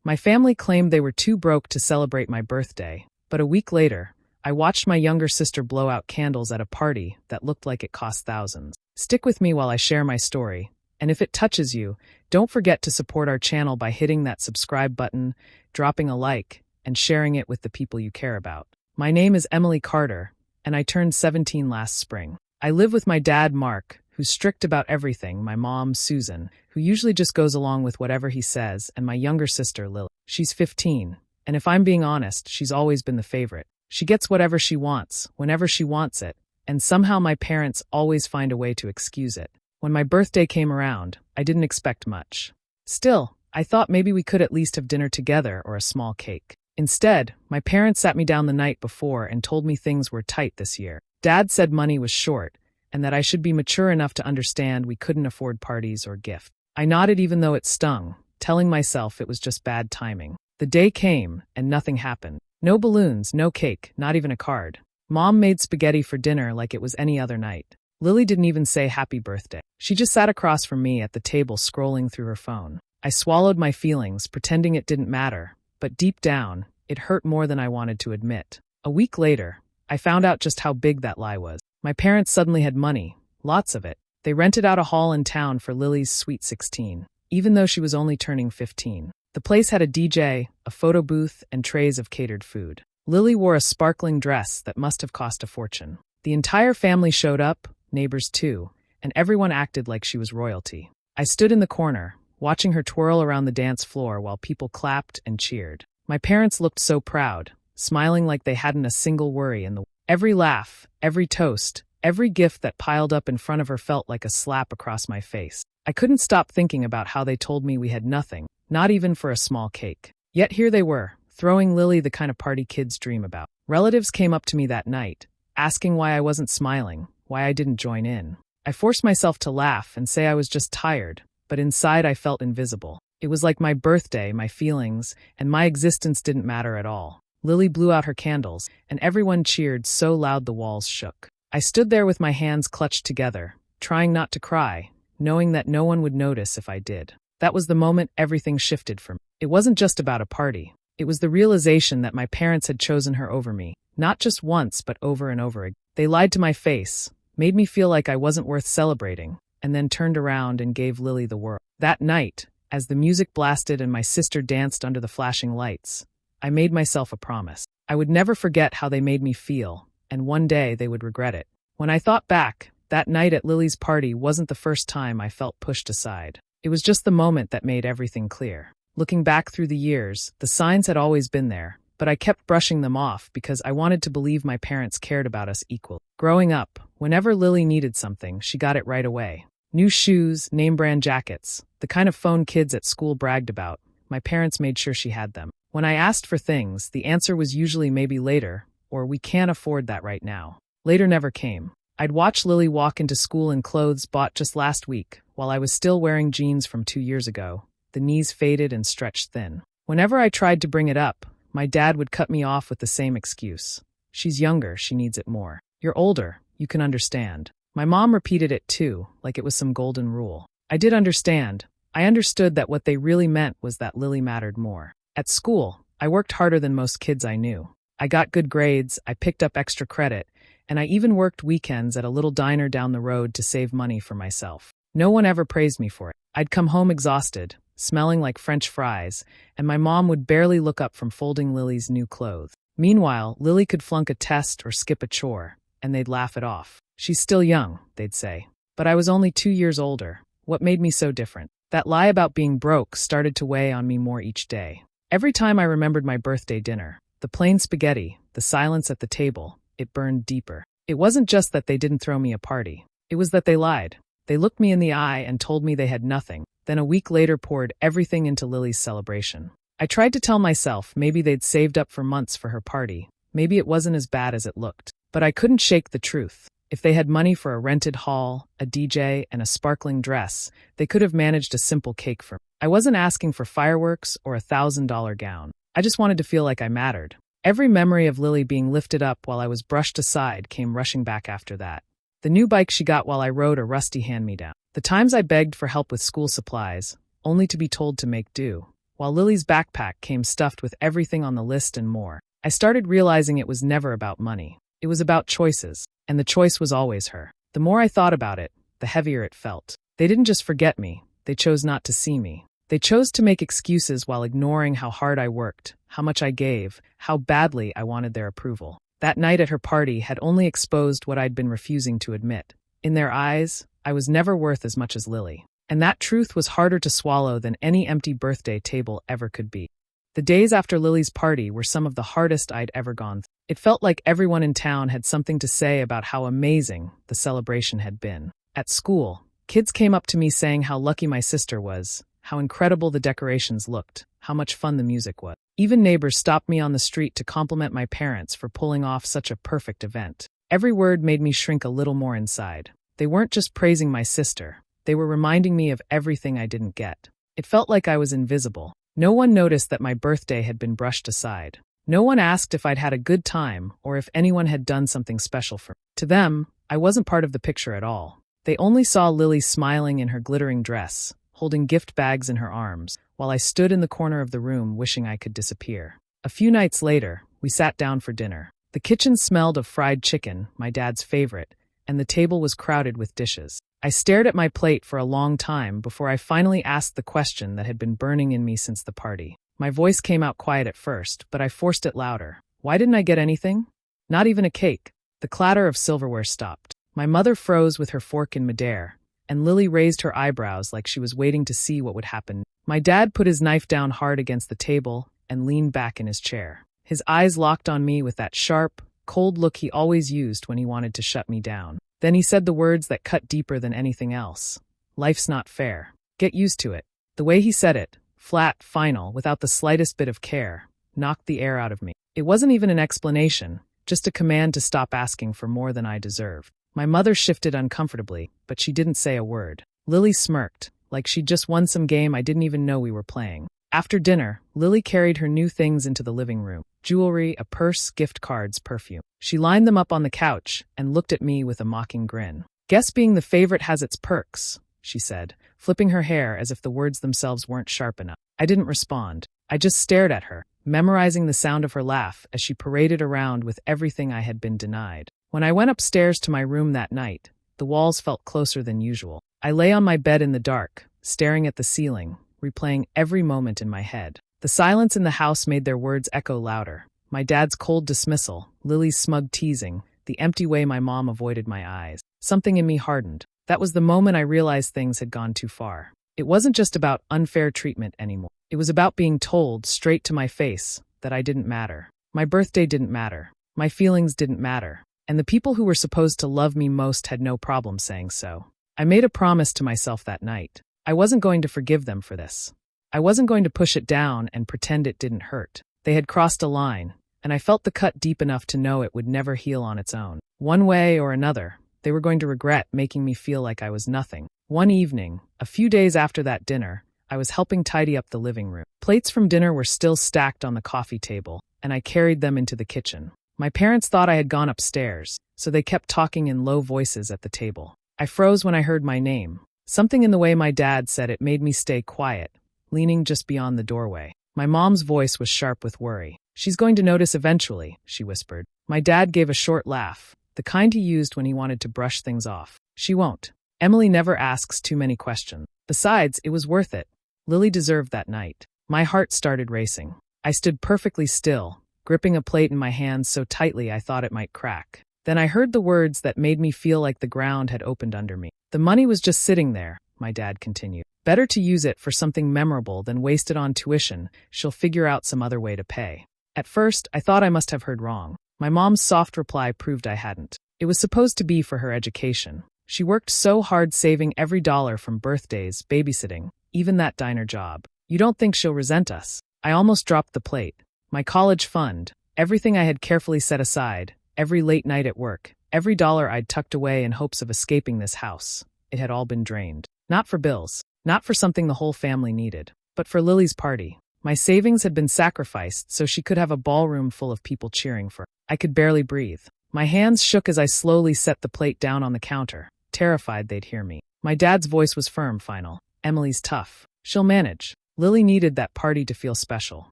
My family claimed they were too broke to celebrate my birthday, but a week later, I watched my younger sister blow out candles at a party that looked like it cost thousands. Stick with me while I share my story, and if it touches you, don't forget to support our channel by hitting that subscribe button, dropping a like, and sharing it with the people you care about. My name is Emily Carter, and I turned 17 last spring. I live with my dad, Mark, who's strict about everything, my mom, Susan, who usually just goes along with whatever he says, and my younger sister, Lily. She's 15, and if I'm being honest, she's always been the favorite. She gets whatever she wants, whenever she wants it, and somehow my parents always find a way to excuse it. When my birthday came around, I didn't expect much. Still, I thought maybe we could at least have dinner together or a small cake. Instead, my parents sat me down the night before and told me things were tight this year. Dad said money was short, and that I should be mature enough to understand we couldn't afford parties or gifts. I nodded even though it stung, telling myself it was just bad timing. The day came, and nothing happened. No balloons, no cake, not even a card. Mom made spaghetti for dinner like it was any other night. Lily didn't even say happy birthday. She just sat across from me at the table scrolling through her phone. I swallowed my feelings, pretending it didn't matter, but deep down, it hurt more than I wanted to admit. A week later, I found out just how big that lie was. My parents suddenly had money, lots of it. They rented out a hall in town for Lily's sweet 16, even though she was only turning 15. The place had a DJ, a photo booth, and trays of catered food. Lily wore a sparkling dress that must have cost a fortune. The entire family showed up, neighbors too, and everyone acted like she was royalty. I stood in the corner, watching her twirl around the dance floor while people clapped and cheered. My parents looked so proud, smiling like they hadn't a single worry in the world. Every laugh, every toast, every gift that piled up in front of her felt like a slap across my face. I couldn't stop thinking about how they told me we had nothing, not even for a small cake. Yet here they were, throwing Lily the kind of party kids dream about. Relatives came up to me that night, asking why I wasn't smiling, why I didn't join in. I forced myself to laugh and say I was just tired, but inside I felt invisible. It was like my birthday, my feelings, and my existence didn't matter at all. Lily blew out her candles, and everyone cheered so loud the walls shook. I stood there with my hands clutched together, trying not to cry, knowing that no one would notice if I did. That was the moment everything shifted for me. It wasn't just about a party. It was the realization that my parents had chosen her over me, not just once but over and over again. They lied to my face, made me feel like I wasn't worth celebrating, and then turned around and gave Lily the world. That night, as the music blasted and my sister danced under the flashing lights, I made myself a promise. I would never forget how they made me feel, and one day they would regret it. When I thought back, that night at Lily's party wasn't the first time I felt pushed aside. It was just the moment that made everything clear. Looking back through the years, the signs had always been there, but I kept brushing them off because I wanted to believe my parents cared about us equally. Growing up, whenever Lily needed something, she got it right away. New shoes, name-brand jackets, the kind of phone kids at school bragged about, my parents made sure she had them. When I asked for things, the answer was usually maybe later, or we can't afford that right now. Later never came. I'd watch Lily walk into school in clothes bought just last week, while I was still wearing jeans from 2 years ago, the knees faded and stretched thin. Whenever I tried to bring it up, my dad would cut me off with the same excuse. She's younger, she needs it more. You're older, you can understand. My mom repeated it too, like it was some golden rule. I did understand. I understood that what they really meant was that Lily mattered more. At school, I worked harder than most kids I knew. I got good grades, I picked up extra credit, and I even worked weekends at a little diner down the road to save money for myself. No one ever praised me for it. I'd come home exhausted, smelling like French fries, and my mom would barely look up from folding Lily's new clothes. Meanwhile, Lily could flunk a test or skip a chore, and they'd laugh it off. She's still young, they'd say. But I was only 2 years older. What made me so different? That lie about being broke started to weigh on me more each day. Every time I remembered my birthday dinner, the plain spaghetti, the silence at the table, it burned deeper. It wasn't just that they didn't throw me a party. It was that they lied. They looked me in the eye and told me they had nothing, then a week later poured everything into Lily's celebration. I tried to tell myself maybe they'd saved up for months for her party. Maybe it wasn't as bad as it looked. But I couldn't shake the truth. If they had money for a rented hall, a DJ, and a sparkling dress, they could have managed a simple cake for me. I wasn't asking for fireworks or a $1,000 gown. I just wanted to feel like I mattered. Every memory of Lily being lifted up while I was brushed aside came rushing back after that. The new bike she got while I rode a rusty hand-me-down. The times I begged for help with school supplies, only to be told to make do. while Lily's backpack came stuffed with everything on the list and more. I started realizing it was never about money. It was about choices, and the choice was always her. The more I thought about it, the heavier it felt. They didn't just forget me, they chose not to see me. They chose to make excuses while ignoring how hard I worked, how much I gave, how badly I wanted their approval. That night at her party had only exposed what I'd been refusing to admit. In their eyes, I was never worth as much as Lily. And that truth was harder to swallow than any empty birthday table ever could be. The days after Lily's party were some of the hardest I'd ever gone through. It felt like everyone in town had something to say about how amazing the celebration had been. At school, kids came up to me saying how lucky my sister was, how incredible the decorations looked, how much fun the music was. Even neighbors stopped me on the street to compliment my parents for pulling off such a perfect event. Every word made me shrink a little more inside. They weren't just praising my sister, they were reminding me of everything I didn't get. It felt like I was invisible. No one noticed that my birthday had been brushed aside. No one asked if I'd had a good time or if anyone had done something special for me. To them, I wasn't part of the picture at all. They only saw Lily smiling in her glittering dress, holding gift bags in her arms, while I stood in the corner of the room wishing I could disappear. A few nights later, we sat down for dinner. The kitchen smelled of fried chicken, my dad's favorite, and the table was crowded with dishes. I stared at my plate for a long time before I finally asked the question that had been burning in me since the party. My voice came out quiet at first, but I forced it louder. Why didn't I get anything? Not even a cake. The clatter of silverware stopped. My mother froze with her fork in midair, and Lily raised her eyebrows like she was waiting to see what would happen. My dad put his knife down hard against the table and leaned back in his chair. His eyes locked on me with that sharp, cold look he always used when he wanted to shut me down. Then he said the words that cut deeper than anything else. Life's not fair. Get used to it. The way he said it, flat, final, without the slightest bit of care, knocked the air out of me. It wasn't even an explanation, just a command to stop asking for more than I deserved. My mother shifted uncomfortably, but she didn't say a word. Lily smirked, like she'd just won some game I didn't even know we were playing. After dinner, Lily carried her new things into the living room. Jewelry, a purse, gift cards, perfume. She lined them up on the couch and looked at me with a mocking grin. Guess being the favorite has its perks, she said, flipping her hair as if the words themselves weren't sharp enough. I didn't respond. I just stared at her, memorizing the sound of her laugh as she paraded around with everything I had been denied. When I went upstairs to my room that night, the walls felt closer than usual. I lay on my bed in the dark, staring at the ceiling, replaying every moment in my head. The silence in the house made their words echo louder. My dad's cold dismissal, Lily's smug teasing, the empty way my mom avoided my eyes. Something in me hardened. That was the moment I realized things had gone too far. It wasn't just about unfair treatment anymore. It was about being told straight to my face that I didn't matter. My birthday didn't matter. My feelings didn't matter. And the people who were supposed to love me most had no problem saying so. I made a promise to myself that night. I wasn't going to forgive them for this. I wasn't going to push it down and pretend it didn't hurt. They had crossed a line, and I felt the cut deep enough to know it would never heal on its own. One way or another, they were going to regret making me feel like I was nothing. One evening, a few days after that dinner, I was helping tidy up the living room. Plates from dinner were still stacked on the coffee table, and I carried them into the kitchen. My parents thought I had gone upstairs, so they kept talking in low voices at the table. I froze when I heard my name. Something in the way my dad said it made me stay quiet, leaning just beyond the doorway. My mom's voice was sharp with worry. She's going to notice eventually, she whispered. My dad gave a short laugh, the kind he used when he wanted to brush things off. She won't. Emily never asks too many questions. Besides, it was worth it. Lily deserved that night. My heart started racing. I stood perfectly still, gripping a plate in my hands so tightly I thought it might crack. Then I heard the words that made me feel like the ground had opened under me. The money was just sitting there, my dad continued. Better to use it for something memorable than waste it on tuition. She'll figure out some other way to pay. At first, I thought I must have heard wrong. My mom's soft reply proved I hadn't. It was supposed to be for her education. She worked so hard saving every dollar from birthdays, babysitting, even that diner job. You don't think she'll resent us? I almost dropped the plate. My college fund, everything I had carefully set aside, every late night at work, every dollar I'd tucked away in hopes of escaping this house. It had all been drained. Not for bills, not for something the whole family needed, but for Lily's party. My savings had been sacrificed so she could have a ballroom full of people cheering for her. I could barely breathe. My hands shook as I slowly set the plate down on the counter, terrified they'd hear me. My dad's voice was firm, final. Emily's tough. She'll manage. Lily needed that party to feel special.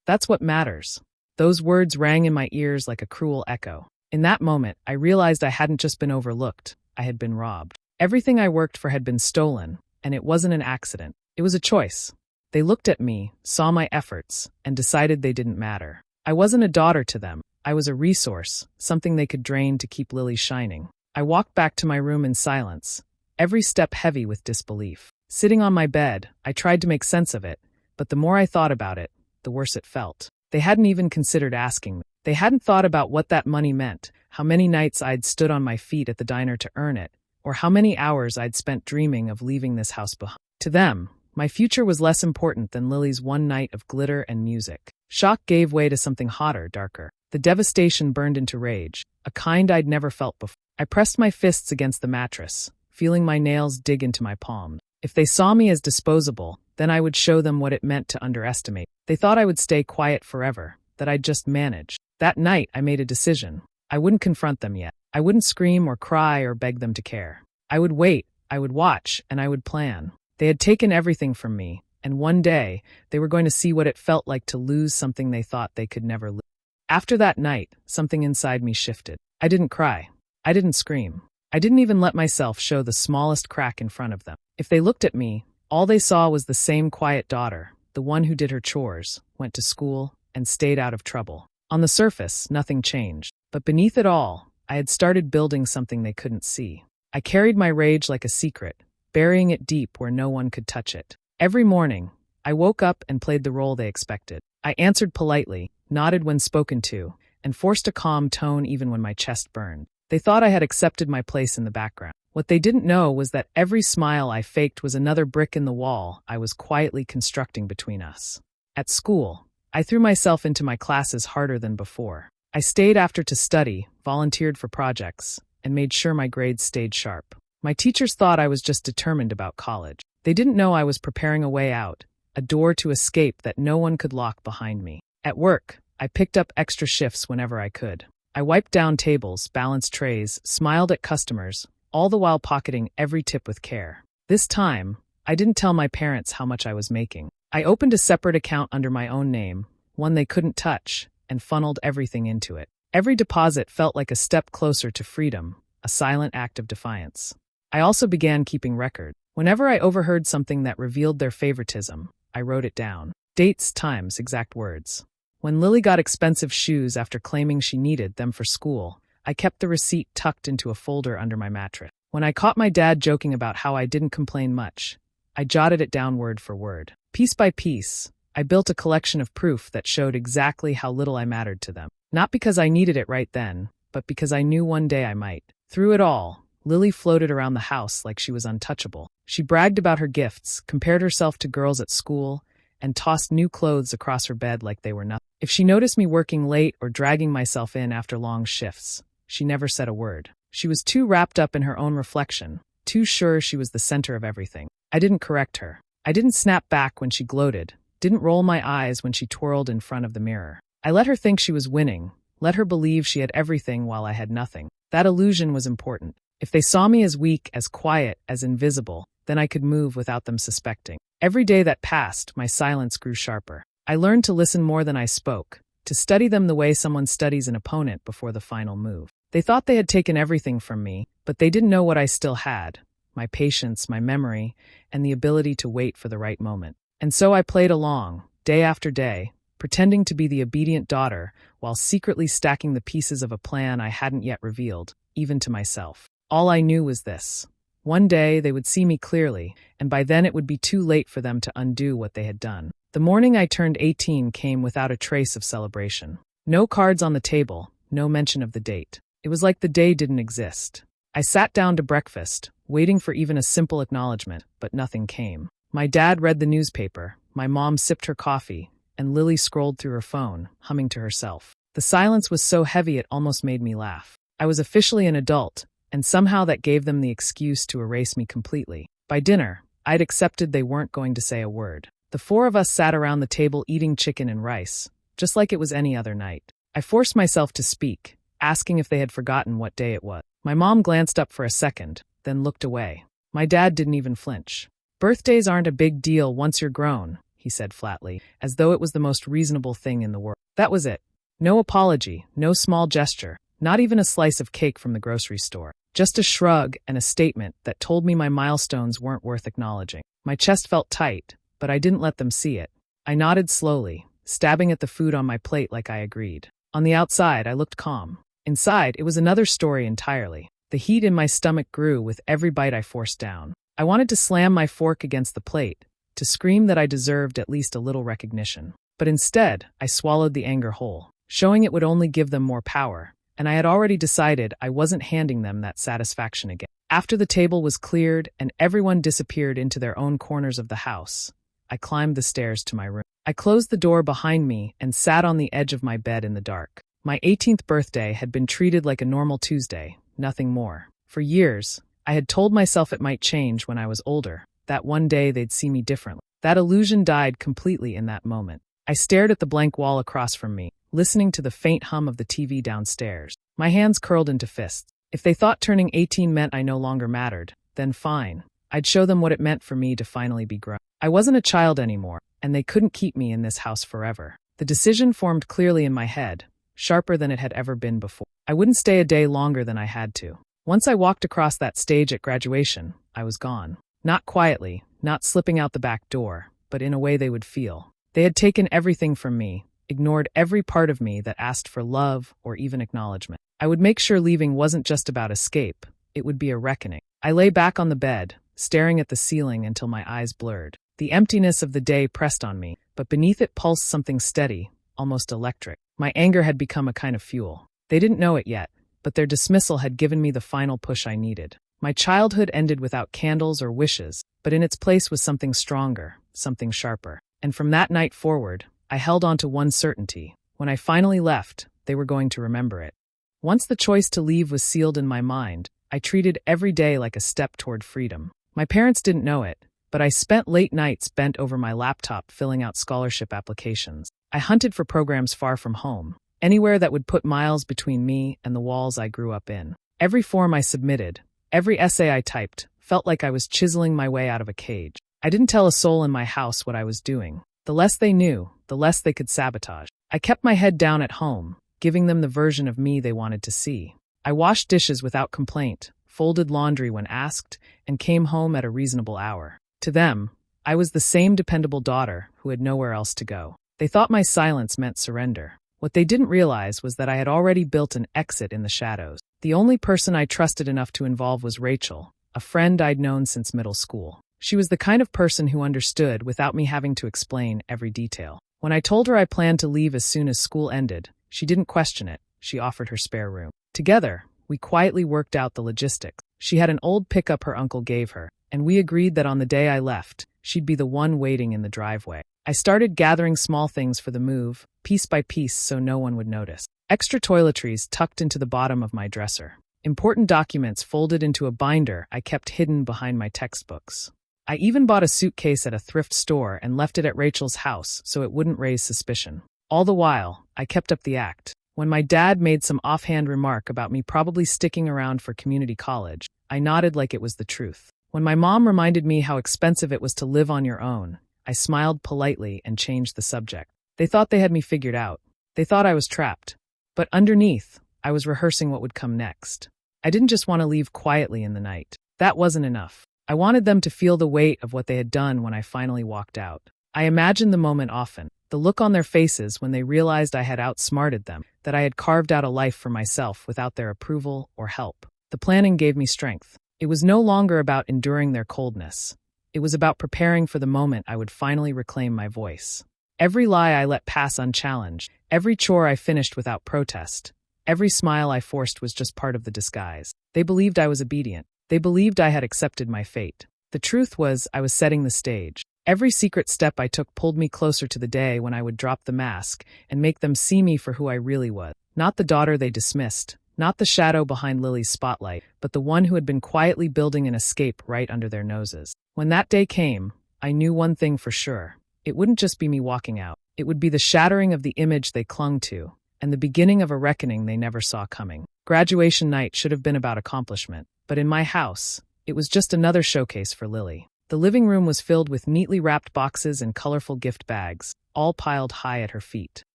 That's what matters. Those words rang in my ears like a cruel echo. In that moment, I realized I hadn't just been overlooked, I had been robbed. Everything I worked for had been stolen, and it wasn't an accident. It was a choice. They looked at me, saw my efforts, and decided they didn't matter. I wasn't a daughter to them. I was a resource, something they could drain to keep Lily shining. I walked back to my room in silence, every step heavy with disbelief. Sitting on my bed, I tried to make sense of it, but the more I thought about it, the worse it felt. They hadn't even considered asking me. They hadn't thought about what that money meant, how many nights I'd stood on my feet at the diner to earn it, or how many hours I'd spent dreaming of leaving this house behind. To them, my future was less important than Lily's one night of glitter and music. Shock gave way to something hotter, darker. The devastation burned into rage, a kind I'd never felt before. I pressed my fists against the mattress, feeling my nails dig into my palms. If they saw me as disposable, then I would show them what it meant to underestimate. They thought I would stay quiet forever, that I'd just manage. That night, I made a decision. I wouldn't confront them yet. I wouldn't scream or cry or beg them to care. I would wait, I would watch, and I would plan. They had taken everything from me, and one day, they were going to see what it felt like to lose something they thought they could never lose. After that night, something inside me shifted. I didn't cry. I didn't scream. I didn't even let myself show the smallest crack in front of them. If they looked at me, all they saw was the same quiet daughter, the one who did her chores, went to school, and stayed out of trouble. On the surface, nothing changed. But beneath it all, I had started building something they couldn't see. I carried my rage like a secret, burying it deep where no one could touch it. Every morning, I woke up and played the role they expected. I answered politely, nodded when spoken to, and forced a calm tone even when my chest burned. They thought I had accepted my place in the background. What they didn't know was that every smile I faked was another brick in the wall I was quietly constructing between us. At school, I threw myself into my classes harder than before. I stayed after to study, volunteered for projects, and made sure my grades stayed sharp. My teachers thought I was just determined about college. They didn't know I was preparing a way out, a door to escape that no one could lock behind me. At work, I picked up extra shifts whenever I could. I wiped down tables, balanced trays, smiled at customers, all the while pocketing every tip with care. This time, I didn't tell my parents how much I was making. I opened a separate account under my own name, one they couldn't touch, and funneled everything into it. Every deposit felt like a step closer to freedom, a silent act of defiance. I also began keeping record. Whenever I overheard something that revealed their favoritism, I wrote it down. Dates, times, exact words. When Lily got expensive shoes after claiming she needed them for school, I kept the receipt tucked into a folder under my mattress. When I caught my dad joking about how I didn't complain much, I jotted it down word for word. Piece by piece, I built a collection of proof that showed exactly how little I mattered to them. Not because I needed it right then, but because I knew one day I might. Through it all, Lily floated around the house like she was untouchable. She bragged about her gifts, compared herself to girls at school, and tossed new clothes across her bed like they were nothing. If she noticed me working late or dragging myself in after long shifts, she never said a word. She was too wrapped up in her own reflection, too sure she was the center of everything. I didn't correct her. I didn't snap back when she gloated, didn't roll my eyes when she twirled in front of the mirror. I let her think she was winning, let her believe she had everything while I had nothing. That illusion was important. If they saw me as weak, as quiet, as invisible, then I could move without them suspecting. Every day that passed, my silence grew sharper. I learned to listen more than I spoke, to study them the way someone studies an opponent before the final move. They thought they had taken everything from me, but they didn't know what I still had: my patience, my memory, and the ability to wait for the right moment. And so I played along, day after day, pretending to be the obedient daughter while secretly stacking the pieces of a plan I hadn't yet revealed, even to myself. All I knew was this: one day they would see me clearly, and by then it would be too late for them to undo what they had done. The morning I turned 18 came without a trace of celebration. No cards on the table, no mention of the date. It was like the day didn't exist. I sat down to breakfast, waiting for even a simple acknowledgement, but nothing came. My dad read the newspaper, my mom sipped her coffee, and Lily scrolled through her phone, humming to herself. The silence was so heavy it almost made me laugh. I was officially an adult, and somehow that gave them the excuse to erase me completely. By dinner, I'd accepted they weren't going to say a word. The four of us sat around the table eating chicken and rice, just like it was any other night. I forced myself to speak, asking if they had forgotten what day it was. My mom glanced up for a second, then looked away. My dad didn't even flinch. "Birthdays aren't a big deal once you're grown," he said flatly, as though it was the most reasonable thing in the world. That was it. No apology, no small gesture, not even a slice of cake from the grocery store. Just a shrug and a statement that told me my milestones weren't worth acknowledging. My chest felt tight, but I didn't let them see it. I nodded slowly, stabbing at the food on my plate like I agreed. On the outside, I looked calm. Inside, it was another story entirely. The heat in my stomach grew with every bite I forced down. I wanted to slam my fork against the plate, to scream that I deserved at least a little recognition. But instead, I swallowed the anger whole, showing it would only give them more power, and I had already decided I wasn't handing them that satisfaction again. After the table was cleared and everyone disappeared into their own corners of the house, I climbed the stairs to my room. I closed the door behind me and sat on the edge of my bed in the dark. My 18th birthday had been treated like a normal Tuesday, nothing more. For years, I had told myself it might change when I was older, that one day they'd see me differently. That illusion died completely in that moment. I stared at the blank wall across from me, listening to the faint hum of the TV downstairs. My hands curled into fists. If they thought turning 18 meant I no longer mattered, then fine. I'd show them what it meant for me to finally be grown. I wasn't a child anymore, and they couldn't keep me in this house forever. The decision formed clearly in my head, sharper than it had ever been before. I wouldn't stay a day longer than I had to. Once I walked across that stage at graduation, I was gone. Not quietly, not slipping out the back door, but in a way they would feel. They had taken everything from me, ignored every part of me that asked for love or even acknowledgement. I would make sure leaving wasn't just about escape, it would be a reckoning. I lay back on the bed, staring at the ceiling until my eyes blurred. The emptiness of the day pressed on me, but beneath it pulsed something steady, almost electric. My anger had become a kind of fuel. They didn't know it yet, but their dismissal had given me the final push I needed. My childhood ended without candles or wishes, but in its place was something stronger, something sharper. And from that night forward, I held on to one certainty. When I finally left, they were going to remember it. Once the choice to leave was sealed in my mind, I treated every day like a step toward freedom. My parents didn't know it, but I spent late nights bent over my laptop filling out scholarship applications. I hunted for programs far from home, anywhere that would put miles between me and the walls I grew up in. Every form I submitted, every essay I typed, felt like I was chiseling my way out of a cage. I didn't tell a soul in my house what I was doing. The less they knew, the less they could sabotage. I kept my head down at home, giving them the version of me they wanted to see. I washed dishes without complaint, folded laundry when asked, and came home at a reasonable hour. To them, I was the same dependable daughter who had nowhere else to go. They thought my silence meant surrender. What they didn't realize was that I had already built an exit in the shadows. The only person I trusted enough to involve was Rachel, a friend I'd known since middle school. She was the kind of person who understood without me having to explain every detail. When I told her I planned to leave as soon as school ended, she didn't question it. She offered her spare room. Together, we quietly worked out the logistics. She had an old pickup her uncle gave her, and we agreed that on the day I left, she'd be the one waiting in the driveway. I started gathering small things for the move, piece by piece so no one would notice. Extra toiletries tucked into the bottom of my dresser. Important documents folded into a binder I kept hidden behind my textbooks. I even bought a suitcase at a thrift store and left it at Rachel's house so it wouldn't raise suspicion. All the while, I kept up the act. When my dad made some offhand remark about me probably sticking around for community college, I nodded like it was the truth. When my mom reminded me how expensive it was to live on your own, I smiled politely and changed the subject. They thought they had me figured out. They thought I was trapped. But underneath, I was rehearsing what would come next. I didn't just want to leave quietly in the night. That wasn't enough. I wanted them to feel the weight of what they had done when I finally walked out. I imagined the moment often, the look on their faces when they realized I had outsmarted them, that I had carved out a life for myself without their approval or help. The planning gave me strength. It was no longer about enduring their coldness. It was about preparing for the moment I would finally reclaim my voice. Every lie I let pass unchallenged, every chore I finished without protest, every smile I forced was just part of the disguise. They believed I was obedient. They believed I had accepted my fate. The truth was, I was setting the stage. Every secret step I took pulled me closer to the day when I would drop the mask and make them see me for who I really was. Not the daughter they dismissed, not the shadow behind Lily's spotlight, but the one who had been quietly building an escape right under their noses. When that day came, I knew one thing for sure. It wouldn't just be me walking out. It would be the shattering of the image they clung to, and the beginning of a reckoning they never saw coming. Graduation night should have been about accomplishment, but in my house, it was just another showcase for Lily. The living room was filled with neatly wrapped boxes and colorful gift bags, all piled high at her feet.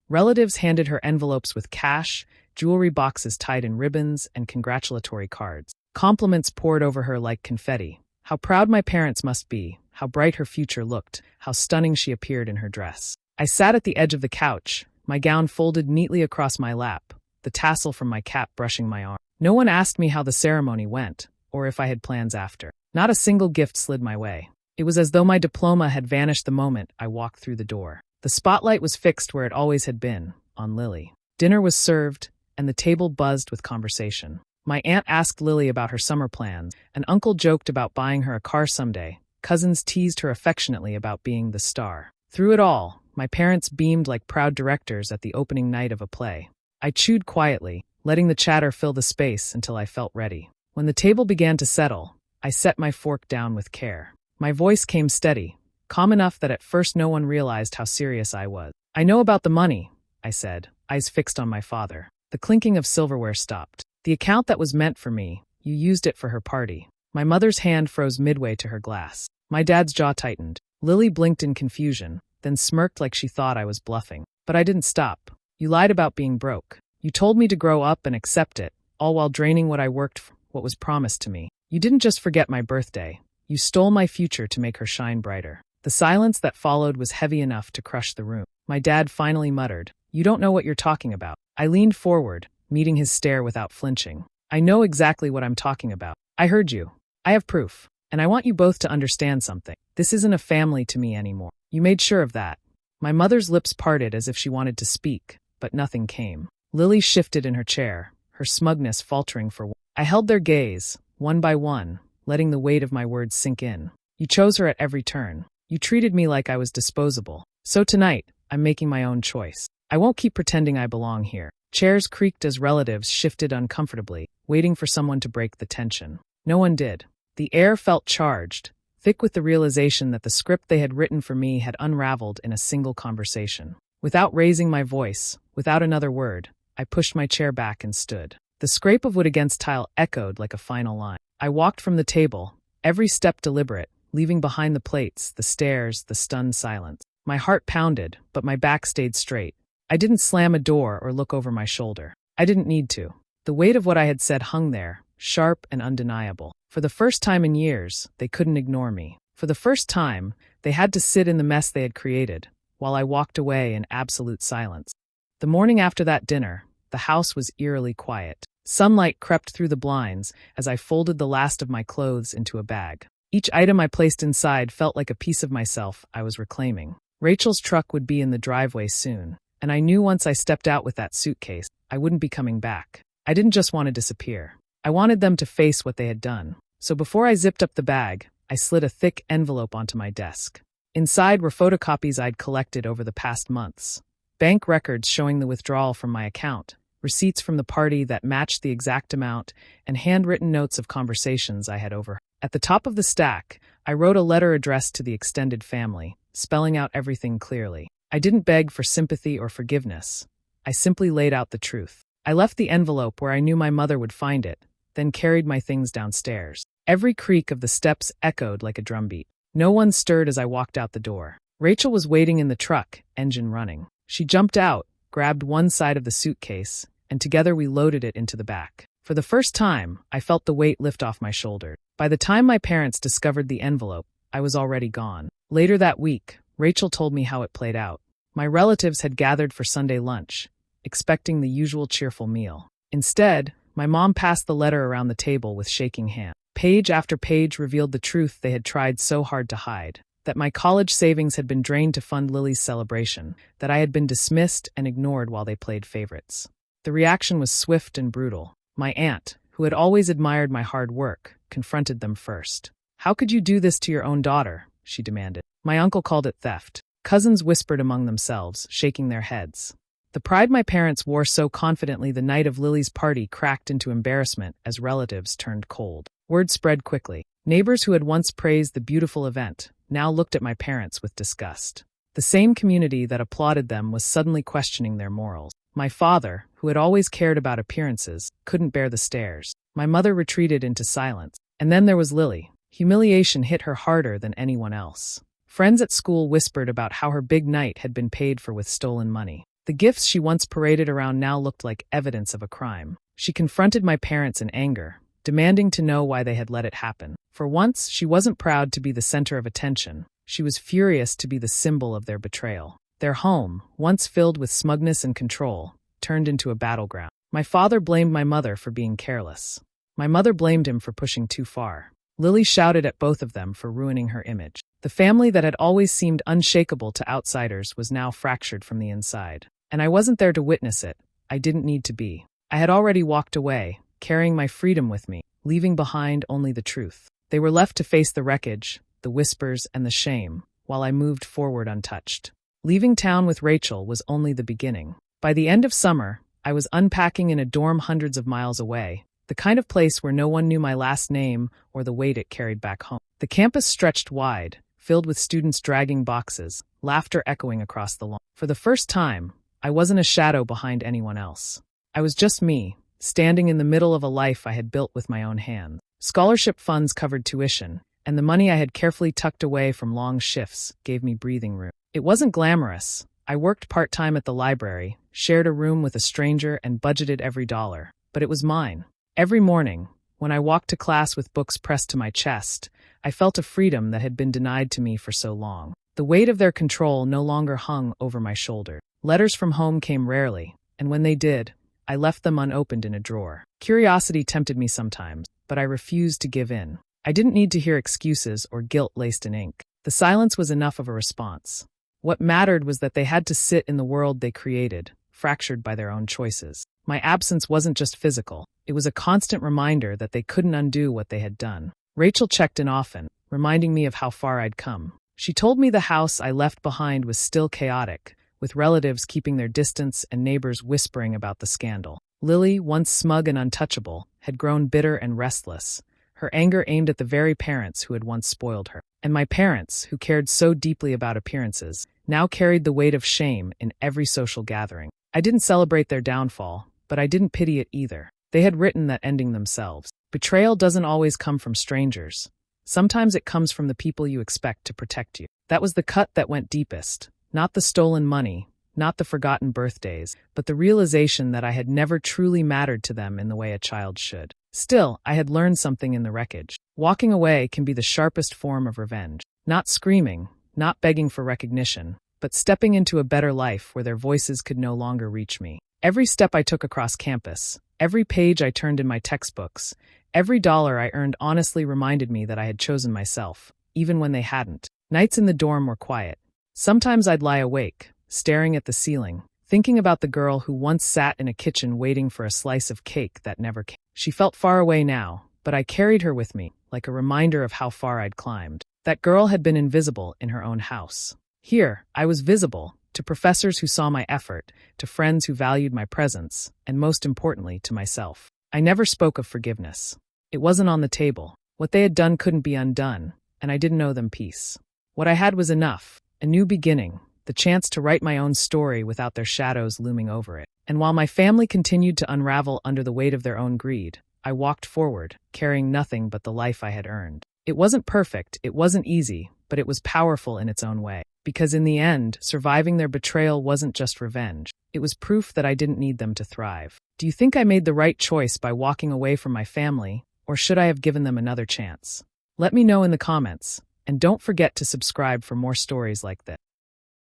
Relatives handed her envelopes with cash, jewelry boxes tied in ribbons, and congratulatory cards. Compliments poured over her like confetti. How proud my parents must be, how bright her future looked, how stunning she appeared in her dress. I sat at the edge of the couch, my gown folded neatly across my lap, the tassel from my cap brushing my arm. No one asked me how the ceremony went, or if I had plans after. Not a single gift slid my way. It was as though my diploma had vanished the moment I walked through the door. The spotlight was fixed where it always had been, on Lily. Dinner was served, and the table buzzed with conversation. My aunt asked Lily about her summer plans, an uncle joked about buying her a car someday, cousins teased her affectionately about being the star. Through it all, my parents beamed like proud directors at the opening night of a play. I chewed quietly, letting the chatter fill the space until I felt ready. When the table began to settle, I set my fork down with care. My voice came steady, calm enough that at first no one realized how serious I was. "I know about the money," I said, eyes fixed on my father. The clinking of silverware stopped. "The account that was meant for me, you used it for her party." My mother's hand froze midway to her glass. My dad's jaw tightened. Lily blinked in confusion, then smirked like she thought I was bluffing. But I didn't stop. "You lied about being broke. You told me to grow up and accept it, all while draining what I worked for, what was promised to me. You didn't just forget my birthday. You stole my future to make her shine brighter." The silence that followed was heavy enough to crush the room. My dad finally muttered, "You don't know what you're talking about." I leaned forward, meeting his stare without flinching. "I know exactly what I'm talking about. I heard you. I have proof. And I want you both to understand something. This isn't a family to me anymore. You made sure of that." My mother's lips parted as if she wanted to speak, but nothing came. Lily shifted in her chair, her smugness faltering for one. I held their gaze, one by one, letting the weight of my words sink in. "You chose her at every turn. You treated me like I was disposable. So tonight, I'm making my own choice. I won't keep pretending I belong here." Chairs creaked as relatives shifted uncomfortably, waiting for someone to break the tension. No one did. The air felt charged, thick with the realization that the script they had written for me had unraveled in a single conversation. Without raising my voice, without another word, I pushed my chair back and stood. The scrape of wood against tile echoed like a final line. I walked from the table, every step deliberate, leaving behind the plates, the stares, the stunned silence. My heart pounded, but my back stayed straight. I didn't slam a door or look over my shoulder. I didn't need to. The weight of what I had said hung there, sharp and undeniable. For the first time in years, they couldn't ignore me. For the first time, they had to sit in the mess they had created, while I walked away in absolute silence. The morning after that dinner, the house was eerily quiet. Sunlight crept through the blinds as I folded the last of my clothes into a bag. Each item I placed inside felt like a piece of myself I was reclaiming. Rachel's truck would be in the driveway soon, and I knew once I stepped out with that suitcase, I wouldn't be coming back. I didn't just want to disappear. I wanted them to face what they had done. So before I zipped up the bag, I slid a thick envelope onto my desk. Inside were photocopies I'd collected over the past months. Bank records showing the withdrawal from my account, receipts from the party that matched the exact amount, and handwritten notes of conversations I had overheard. At the top of the stack, I wrote a letter addressed to the extended family, spelling out everything clearly. I didn't beg for sympathy or forgiveness. I simply laid out the truth. I left the envelope where I knew my mother would find it, then carried my things downstairs. Every creak of the steps echoed like a drumbeat. No one stirred as I walked out the door. Rachel was waiting in the truck, engine running. She jumped out, grabbed one side of the suitcase, and together we loaded it into the back. For the first time, I felt the weight lift off my shoulders. By the time my parents discovered the envelope, I was already gone. Later that week, Rachel told me how it played out. My relatives had gathered for Sunday lunch, expecting the usual cheerful meal. Instead, my mom passed the letter around the table with shaking hands. Page after page revealed the truth they had tried so hard to hide. That my college savings had been drained to fund Lily's celebration, that I had been dismissed and ignored while they played favorites. The reaction was swift and brutal. My aunt, who had always admired my hard work, confronted them first. "How could you do this to your own daughter?" she demanded. My uncle called it theft. Cousins whispered among themselves, shaking their heads. The pride my parents wore so confidently the night of Lily's party cracked into embarrassment as relatives turned cold. Word spread quickly. Neighbors who had once praised the beautiful event now looked at my parents with disgust. The same community that applauded them was suddenly questioning their morals. My father, who had always cared about appearances, couldn't bear the stares. My mother retreated into silence. And then there was Lily. Humiliation hit her harder than anyone else. Friends at school whispered about how her big night had been paid for with stolen money. The gifts she once paraded around now looked like evidence of a crime. She confronted my parents in anger, demanding to know why they had let it happen. For once, she wasn't proud to be the center of attention. She was furious to be the symbol of their betrayal. Their home, once filled with smugness and control, turned into a battleground. My father blamed my mother for being careless. My mother blamed him for pushing too far. Lily shouted at both of them for ruining her image. The family that had always seemed unshakable to outsiders was now fractured from the inside. And I wasn't there to witness it. I didn't need to be. I had already walked away, carrying my freedom with me, leaving behind only the truth. They were left to face the wreckage, the whispers, and the shame, while I moved forward untouched. Leaving town with Rachel was only the beginning. By the end of summer, I was unpacking in a dorm hundreds of miles away, the kind of place where no one knew my last name or the weight it carried back home. The campus stretched wide, filled with students dragging boxes, laughter echoing across the lawn. For the first time, I wasn't a shadow behind anyone else. I was just me, standing in the middle of a life I had built with my own hands. Scholarship funds covered tuition, and the money I had carefully tucked away from long shifts gave me breathing room. It wasn't glamorous. I worked part-time at the library, shared a room with a stranger, and budgeted every dollar. But it was mine. Every morning, when I walked to class with books pressed to my chest, I felt a freedom that had been denied to me for so long. The weight of their control no longer hung over my shoulder. Letters from home came rarely, and when they did, I left them unopened in a drawer. Curiosity tempted me sometimes, but I refused to give in. I didn't need to hear excuses or guilt laced in ink. The silence was enough of a response. What mattered was that they had to sit in the world they created, fractured by their own choices. My absence wasn't just physical. It was a constant reminder that they couldn't undo what they had done. Rachel checked in often, reminding me of how far I'd come. She told me the house I left behind was still chaotic, with relatives keeping their distance and neighbors whispering about the scandal. Lily, once smug and untouchable, had grown bitter and restless, her anger aimed at the very parents who had once spoiled her. And my parents, who cared so deeply about appearances, now carried the weight of shame in every social gathering. I didn't celebrate their downfall, but I didn't pity it either. They had written that ending themselves. Betrayal doesn't always come from strangers. Sometimes it comes from the people you expect to protect you. That was the cut that went deepest. Not the stolen money, not the forgotten birthdays, but the realization that I had never truly mattered to them in the way a child should. Still, I had learned something in the wreckage. Walking away can be the sharpest form of revenge. Not screaming, not begging for recognition, but stepping into a better life where their voices could no longer reach me. Every step I took across campus, every page I turned in my textbooks, every dollar I earned honestly reminded me that I had chosen myself, even when they hadn't. Nights in the dorm were quiet. Sometimes I'd lie awake, staring at the ceiling, thinking about the girl who once sat in a kitchen waiting for a slice of cake that never came. She felt far away now, but I carried her with me, like a reminder of how far I'd climbed. That girl had been invisible in her own house. Here, I was visible, to professors who saw my effort, to friends who valued my presence, and most importantly, to myself. I never spoke of forgiveness. It wasn't on the table. What they had done couldn't be undone, and I didn't owe them peace. What I had was enough. A new beginning, the chance to write my own story without their shadows looming over it. And while my family continued to unravel under the weight of their own greed, I walked forward, carrying nothing but the life I had earned. It wasn't perfect, it wasn't easy, but it was powerful in its own way. Because in the end, surviving their betrayal wasn't just revenge. It was proof that I didn't need them to thrive. Do you think I made the right choice by walking away from my family, or should I have given them another chance? Let me know in the comments. And don't forget to subscribe for more stories like this.